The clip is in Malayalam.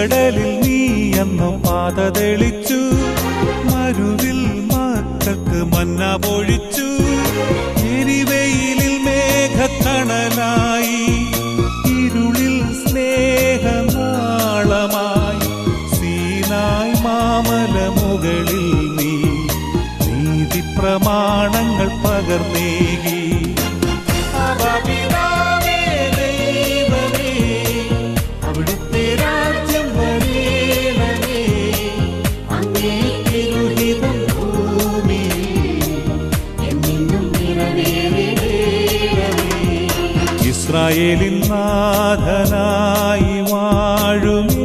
ചെങ്കടലിൽ നീ അന്നു പാത തെളിച്ചു, മരുവിൽ മക്കൾക്ക് മന്ന പൊഴിച്ചു. എരിവെയിലിൽ മേഘക്കണലായി, ഇരുളിൽ സ്നേഹനാളമായി, സീനായ് മാമല മുകളിൽ നീ നീതി പ്രമാണങ്ങൾ പകർന്നേകി. അവിടുത്തെ രാജ്യം വരേണമേ, അങ്ങേ തിരുഹിതം ഭൂമിയിൽ എന്നെന്നും നിറവേറേണമേ. ഇസ്രായേലിൻ നാഥനായി വാഴുമേ